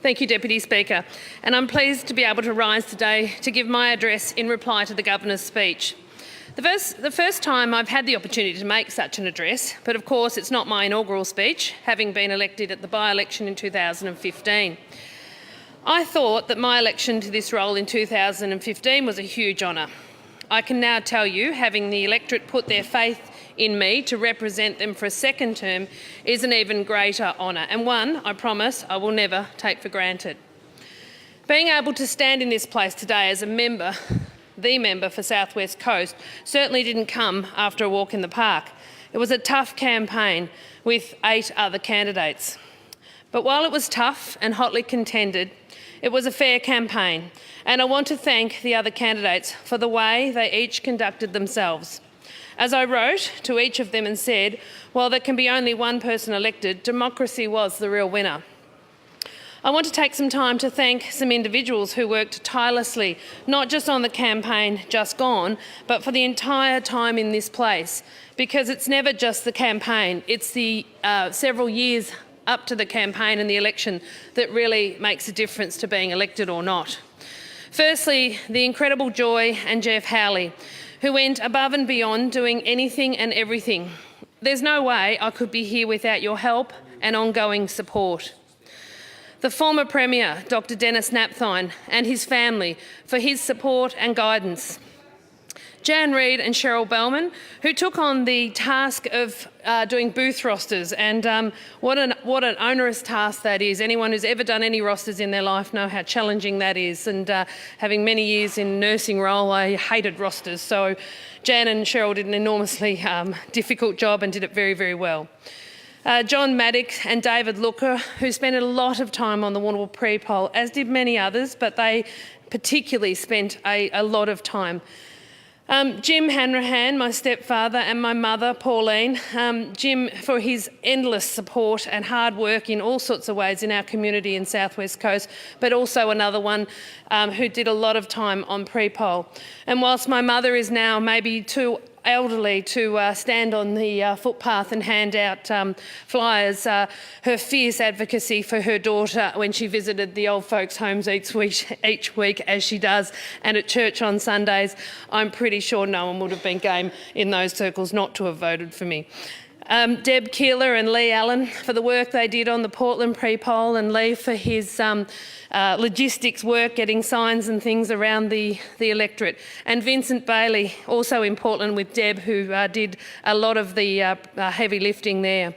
Thank you, Deputy Speaker. And I'm pleased to be able to rise today to give my address in reply to the Governor's speech. The first time I've had the opportunity to make such an address, but of course it's not my inaugural speech, having been elected at the by-election in 2015. I thought that my election to this role in 2015 was a huge honour. I can now tell you, having the electorate put their faith in me to represent them for a second term is an even greater honour, and one, I promise, I will never take for granted. Being able to stand in this place today as a member, the member for South West Coast, certainly didn't come after a walk in the park. It was a tough campaign with 8 other candidates. But while it was tough and hotly contended, it was a fair campaign, and I want to thank the other candidates for the way they each conducted themselves. As I wrote to each of them and said, while there can be only one person elected, democracy was the real winner. I want to take some time to thank some individuals who worked tirelessly, not just on the campaign just gone, but for the entire time in this place, because it's never just the campaign, it's the several years up to the campaign and the election that really makes a difference to being elected or not. Firstly, the incredible Joy and Jeff Howley, who went above and beyond doing anything and everything. There's no way I could be here without your help and ongoing support. The former Premier, Dr Denis Napthine, and his family for his support and guidance. Jan Reid and Cheryl Bellman, who took on the task of doing booth rosters, and what an onerous task that is. Anyone who's ever done any rosters in their life know how challenging that is, and having many years in nursing role, I hated rosters, so Jan and Cheryl did an enormously difficult job and did it very, very well. John Maddox and David Looker, who spent a lot of time on the Warrnambool pre-poll, as did many others, but they particularly spent a lot of time. Jim Hanrahan, my stepfather, and my mother, Pauline. Jim, for his endless support and hard work in all sorts of ways in our community in South West Coast, but also another one who did a lot of time on pre-poll. And whilst my mother is now maybe too elderly to stand on the footpath and hand out flyers, her fierce advocacy for her daughter when she visited the old folks' homes each week, as she does, and at church on Sundays, I'm pretty sure no one would have been game in those circles not to have voted for me. Deb Keeler and Lee Allen for the work they did on the Portland pre-poll, and Lee for his logistics work, getting signs and things around the electorate. And Vincent Bailey, also in Portland with Deb, who did a lot of the heavy lifting there.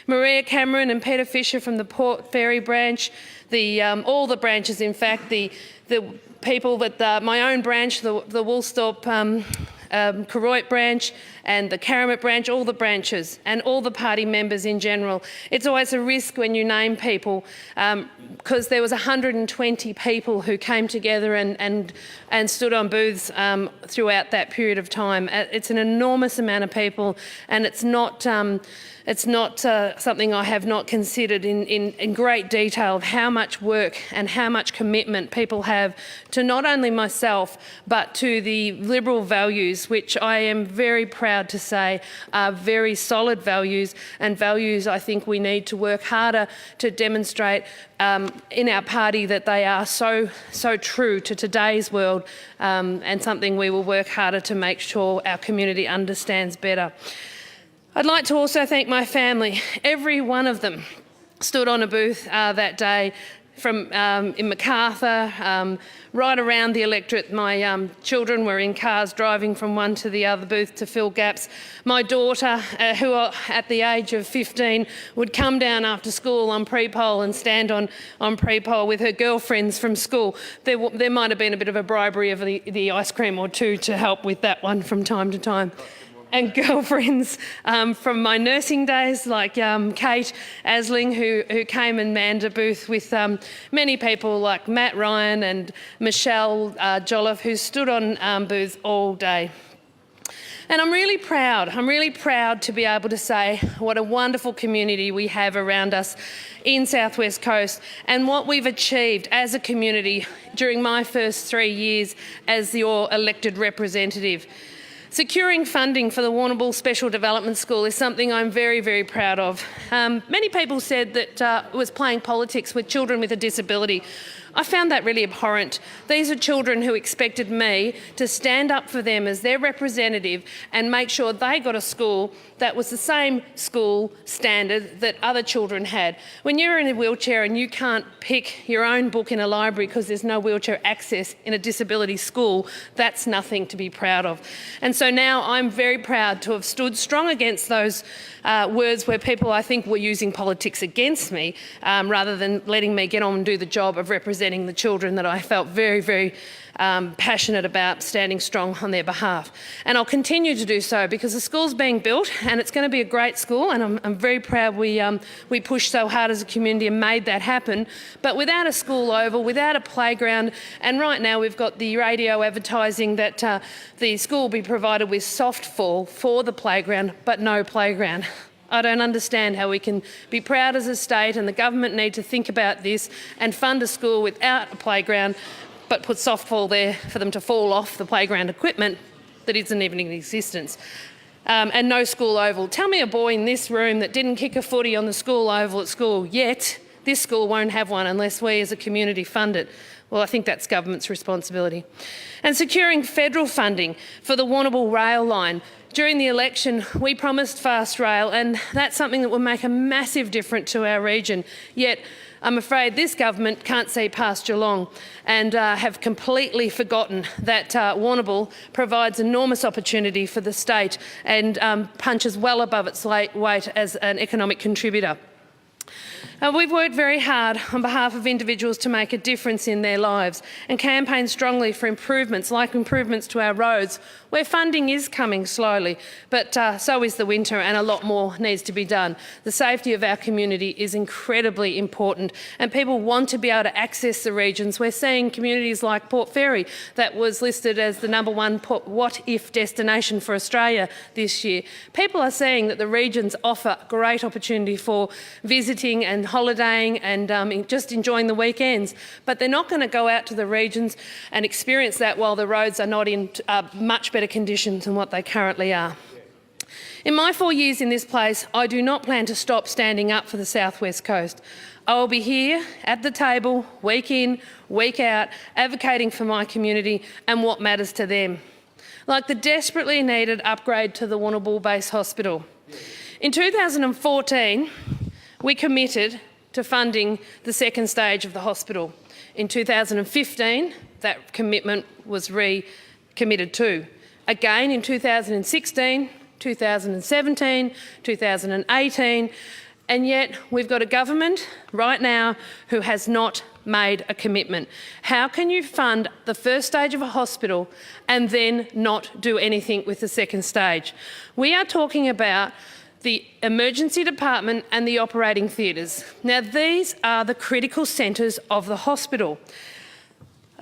Maria Cameron and Peter Fisher from the Port Fairy branch, all the branches in fact, the people that my own branch, the Woolsthorpe Koroit branch and the Karamat branch, all the branches and all the party members in general. It's always a risk when you name people because there was 120 people who came together and stood on booths throughout that period of time. It's an enormous amount of people, and it's not something I have not considered in great detail of how much work and how much commitment people have to not only myself but to the Liberal values, which I am very proud to say are very solid values, and values I think we need to work harder to demonstrate in our party that they are so true to today's world, and something we will work harder to make sure our community understands better. I'd like to also thank my family. Every one of them stood on a booth that day, from in Macarthur, right around the electorate. My children were in cars driving from one to the other booth to fill gaps. My daughter, who at the age of 15 would come down after school on pre-poll and stand on pre-poll with her girlfriends from school. There might have been a bit of a bribery of the ice cream or two to help with that one from time to time. And girlfriends from my nursing days, like Kate Asling, who came and manned a booth with many people like Matt Ryan and Michelle Jolliffe, who stood on booths all day. And I'm really proud to be able to say what a wonderful community we have around us in South West Coast, and what we've achieved as a community during my first 3 years as your elected representative. Securing funding for the Warrnambool Special Development School is something I'm very, very proud of. Many people said that it was playing politics with children with a disability. I found that really abhorrent. These are children who expected me to stand up for them as their representative and make sure they got a school that was the same school standard that other children had. When you're in a wheelchair and you can't pick your own book in a library because there's no wheelchair access in a disability school, that's nothing to be proud of. And so now I'm very proud to have stood strong against those words where people, I think, were using politics against me rather than letting me get on and do the job of representing the children that I felt very, very passionate about standing strong on their behalf. And I'll continue to do so because the school's being built and it's going to be a great school, and I'm very proud we pushed so hard as a community and made that happen. But without a school oval, without a playground, and right now we've got the radio advertising that the school will be provided with soft fall for the playground, but no playground. I don't understand how we can be proud as a state, and the government need to think about this and fund a school without a playground but put softball there for them to fall off the playground equipment that isn't even in existence. And no school oval. Tell me a boy in this room that didn't kick a footy on the school oval at school, yet this school won't have one unless we as a community fund it. Well, I think that's government's responsibility. And securing federal funding for the Warrnambool rail line. During the election, we promised fast rail, and that's something that will make a massive difference to our region. Yet, I'm afraid this government can't see past Geelong and have completely forgotten that Warrnambool provides enormous opportunity for the state and punches well above its weight as an economic contributor. We've worked very hard on behalf of individuals to make a difference in their lives and campaigned strongly for improvements, like improvements to our roads, where funding is coming slowly, but so is the winter, and a lot more needs to be done. The safety of our community is incredibly important, and people want to be able to access the regions. We're seeing communities like Port Fairy, that was listed as the #1 what-if destination for Australia this year. People are seeing that the regions offer great opportunity for visiting and holidaying and just enjoying the weekends, but they're not going to go out to the regions and experience that while the roads are not in much better conditions than what they currently are. In my 4 years in this place, I do not plan to stop standing up for the South West Coast. I will be here at the table, week in, week out, advocating for my community and what matters to them, like the desperately needed upgrade to the Warrnambool Base Hospital. In 2014, we committed to funding the second stage of the hospital. In 2015, that commitment was recommitted to. Again in 2016, 2017, 2018, and yet we've got a government right now who has not made a commitment. How can you fund the first stage of a hospital and then not do anything with the second stage? We are talking about the emergency department and the operating theatres. Now, these are the critical centres of the hospital.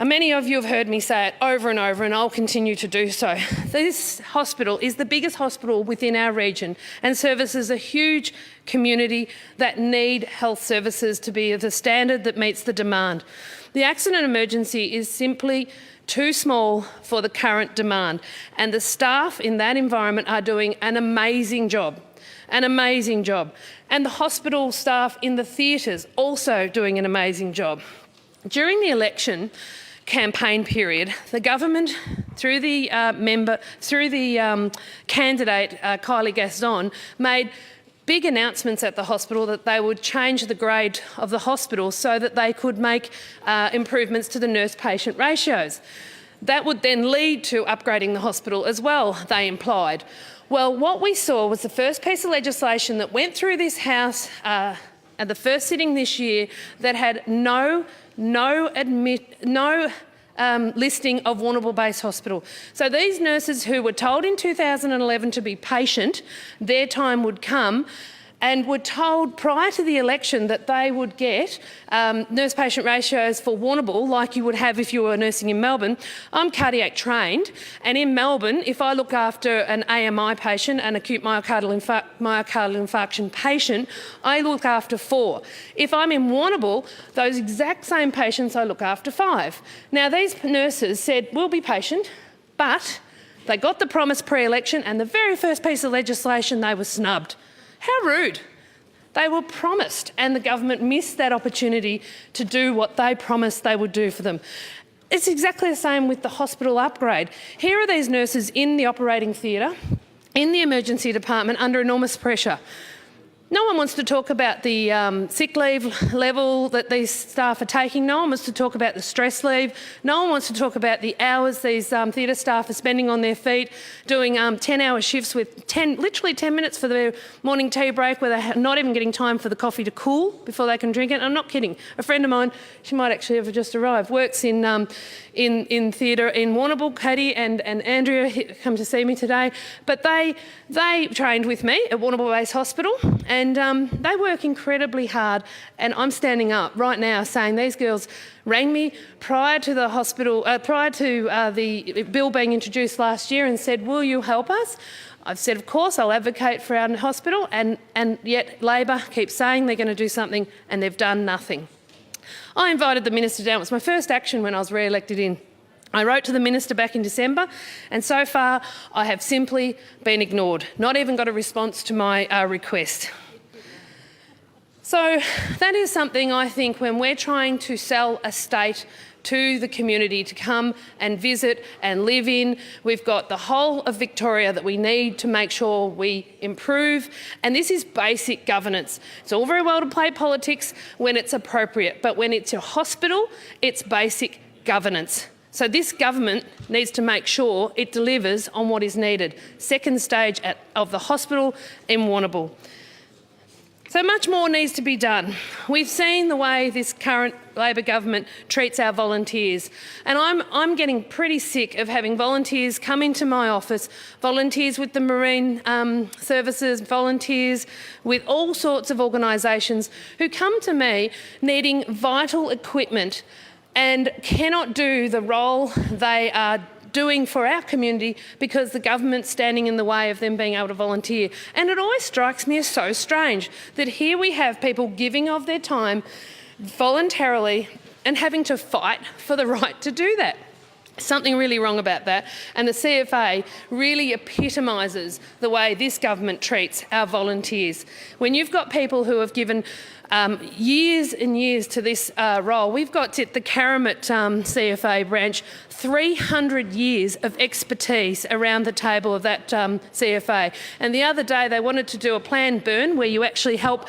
Many of you have heard me say it over and over, and I'll continue to do so. This hospital is the biggest hospital within our region and services a huge community that need health services to be of the standard that meets the demand. The accident emergency is simply too small for the current demand, and the staff in that environment are doing an amazing job. An amazing job. And the hospital staff in the theatres also doing an amazing job. During the election campaign period, the government, through the candidate Kylie Gaston, made big announcements at the hospital that they would change the grade of the hospital so that they could make improvements to the nurse-patient ratios. That would then lead to upgrading the hospital as well, they implied. Well, what we saw was the first piece of legislation that went through this House at the first sitting this year that had no listing of Warrnambool Base Hospital. So these nurses who were told in 2011 to be patient, their time would come, and were told prior to the election that they would get nurse-patient ratios for Warrnambool like you would have if you were nursing in Melbourne. I'm cardiac trained, and in Melbourne, if I look after an AMI patient, an acute myocardial infarction patient, I look after 4. If I'm in Warrnambool, those exact same patients I look after 5. Now, these nurses said, we'll be patient, but They got the promise pre-election, and the very first piece of legislation they were snubbed. How rude. They were promised, and the government missed that opportunity to do what they promised they would do for them. It's exactly the same with the hospital upgrade. Here are these nurses in the operating theatre, in the emergency department, under enormous pressure. No one wants to talk about the sick leave level that these staff are taking. No one wants to talk about the stress leave. No one wants to talk about the hours these theatre staff are spending on their feet, doing 10-hour shifts with literally 10 minutes for their morning tea break, where they're not even getting time for the coffee to cool before they can drink it. I'm not kidding. A friend of mine, she might actually have just arrived, works in theatre in Warrnambool. Katie and Andrea come to see me today. But they trained with me at Warrnambool Base Hospital, and they work incredibly hard. And I'm standing up right now saying these girls rang me prior to the hospital, prior to the bill being introduced last year, and said, "Will you help us?" I've said, of course, I'll advocate for our hospital, and yet Labor keeps saying they're going to do something, and they've done nothing. I invited the Minister down. It was my first action when I was re-elected in. I wrote to the Minister back in December, and so far I have simply been ignored, not even got a response to my request. So that is something, I think, when we're trying to sell a state to the community to come and visit and live in. We've got the whole of Victoria that we need to make sure we improve, and this is basic governance. It's all very well to play politics when it's appropriate, but when it's your hospital, it's basic governance. So this government needs to make sure it delivers on what is needed. Second stage of the hospital in Warrnambool. So much more needs to be done. We've seen the way this current Labor government treats our volunteers, and I'm getting pretty sick of having volunteers come into my office, volunteers with the Marine Services, volunteers with all sorts of organisations who come to me needing vital equipment and cannot do the role they are doing for our community because the government's standing in the way of them being able to volunteer. And it always strikes me as so strange that here we have people giving of their time voluntarily and having to fight for the right to do that. Something really wrong about that, and the CFA really epitomises the way this government treats our volunteers. When you've got people who have given years and years to this role, we've got at the Karamat CFA branch 300 years of expertise around the table of that CFA. And the other day they wanted to do a planned burn where you actually help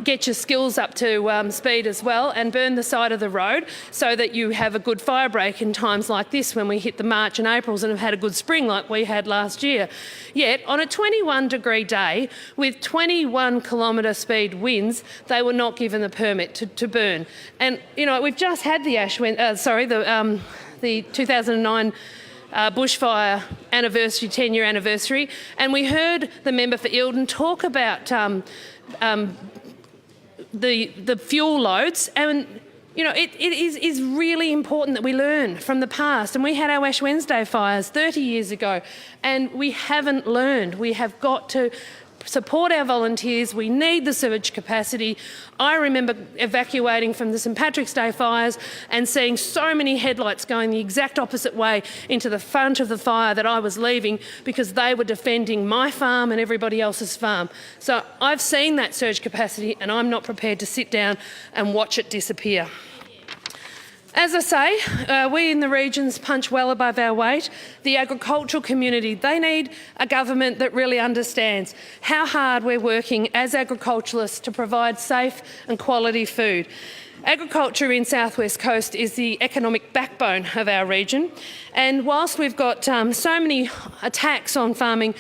get your skills up to speed as well and burn the side of the road so that you have a good fire break in times like this when we hit the March and Aprils and have had a good spring like we had last year. Yet on a 21-degree day with 21-kilometre speed winds, they were not given the permit to burn. And you know, we've just had the the 2009 bushfire anniversary, 10-year anniversary, and we heard the member for Eildon talk about the fuel loads, and you know, it is really important that we learn from the past. And we had our Ash Wednesday fires 30 years ago, and we haven't learned. We have got to support our volunteers. We need the surge capacity. I remember evacuating from the St Patrick's Day fires and seeing so many headlights going the exact opposite way into the front of the fire that I was leaving because they were defending my farm and everybody else's farm. So I've seen that surge capacity, and I'm not prepared to sit down and watch it disappear. As I say, we in the regions punch well above our weight. The agricultural community, they need a government that really understands how hard we're working as agriculturalists to provide safe and quality food. Agriculture in South West Coast is the economic backbone of our region, and whilst we've got so many attacks on farming,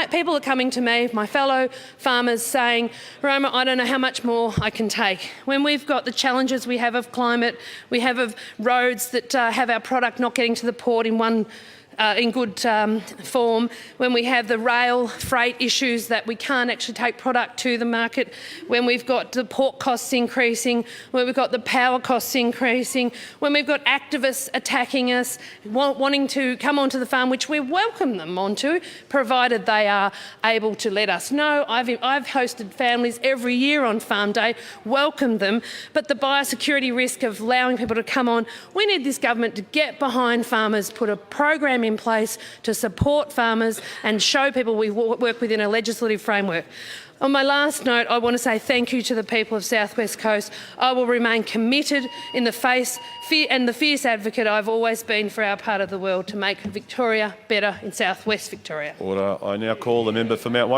people are coming to me, my fellow farmers, saying, "Roma, I don't know how much more I can take." When we've got the challenges we have of climate, we have of roads that have our product not getting to the port in good form, when we have the rail freight issues that we can't actually take product to the market, when we've got the port costs increasing, when we've got the power costs increasing, when we've got activists attacking us, wanting to come onto the farm, which we welcome them onto, provided they are able to let us know. I've hosted families every year on Farm Day, welcomed them, but the biosecurity risk of allowing people to come on, we need this government to get behind farmers, put a program in in place to support farmers and show people we work within a legislative framework. On my last note, I want to say thank you to the people of South West Coast. I will remain committed in the face and the fierce advocate I've always been for our part of the world to make Victoria better in South West Victoria. Order. I now call the member for Mount Wade.